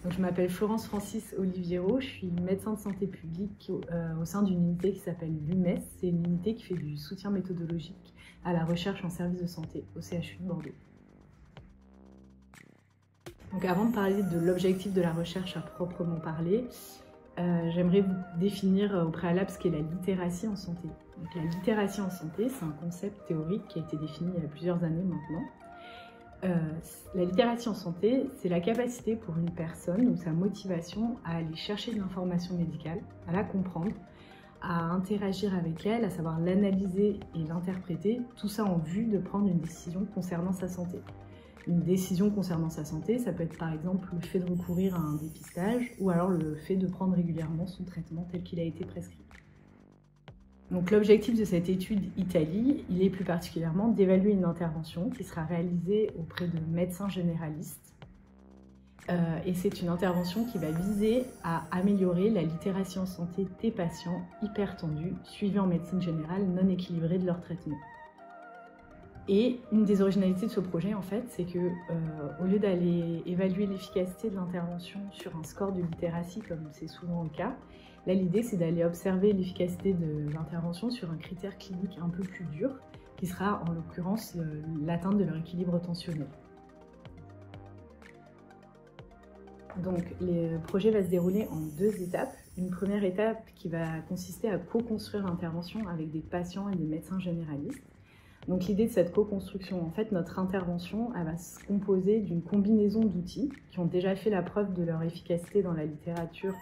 Donc, je m'appelle Florence Francis Oliviero, je suis médecin de santé publique au sein d'une unité qui s'appelle l'UMES. C'est une unité qui fait du soutien méthodologique à la recherche en service de santé au CHU de Bordeaux. Donc, avant de parler de l'objectif de la recherche à proprement parler, j'aimerais vous définir au préalable ce qu'est la littératie en santé. Donc, la littératie en santé, c'est un concept théorique qui a été défini il y a plusieurs années maintenant. La littératie en santé, c'est la capacité pour une personne ou sa motivation à aller chercher de l'information médicale, à la comprendre, à interagir avec elle, à savoir l'analyser et l'interpréter, tout ça en vue de prendre une décision concernant sa santé. Une décision concernant sa santé, ça peut être par exemple le fait de recourir à un dépistage ou alors le fait de prendre régulièrement son traitement tel qu'il a été prescrit. Donc l'objectif de cette étude ITALI, il est plus particulièrement d'évaluer une intervention qui sera réalisée auprès de médecins généralistes. Et c'est une intervention qui va viser à améliorer la littératie en santé des patients hypertendus suivis en médecine générale non équilibrés de leur traitement. Et une des originalités de ce projet, en fait, c'est que au lieu d'aller évaluer l'efficacité de l'intervention sur un score de littératie, comme c'est souvent le cas, là, l'idée, c'est d'aller observer l'efficacité de l'intervention sur un critère clinique un peu plus dur, qui sera en l'occurrence l'atteinte de leur équilibre tensionnel. Donc, le projet va se dérouler en 2 étapes. Une première étape qui va consister à co-construire l'intervention avec des patients et des médecins généralistes. Donc l'idée de cette co-construction, en fait, notre intervention, elle va se composer d'une combinaison d'outils qui ont déjà fait la preuve de leur efficacité dans la littérature,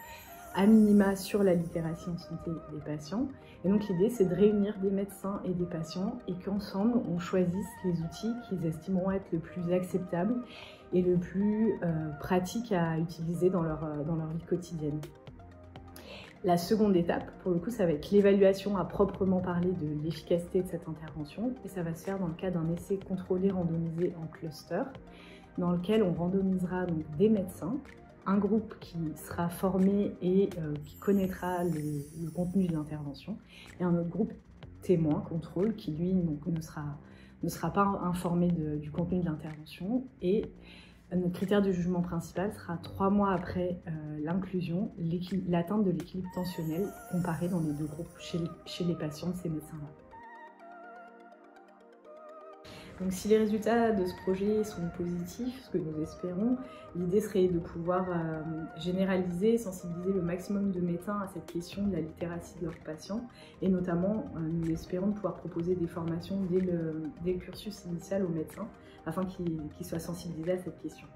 à minima sur la littératie en santé des patients. Et donc l'idée, c'est de réunir des médecins et des patients et qu'ensemble, on choisisse les outils qu'ils estimeront être le plus acceptable et le plus pratique à utiliser dans leur vie quotidienne. La seconde étape, pour le coup, ça va être l'évaluation à proprement parler de l'efficacité de cette intervention et ça va se faire dans le cadre d'un essai contrôlé randomisé en cluster dans lequel on randomisera donc des médecins, un groupe qui sera formé et qui connaîtra le contenu de l'intervention et un autre groupe témoin, contrôle, qui lui donc, ne sera pas informé du contenu de l'intervention. Et notre critère de jugement principal sera 3 mois après l'inclusion, l'atteinte de l'équilibre tensionnel comparé dans les 2 groupes chez les patients de ces médecins-là. Donc si les résultats de ce projet sont positifs, ce que nous espérons, l'idée serait de pouvoir généraliser, sensibiliser le maximum de médecins à cette question de la littératie de leurs patients et notamment nous espérons pouvoir proposer des formations dès le cursus initial aux médecins afin qu'ils soient sensibilisés à cette question.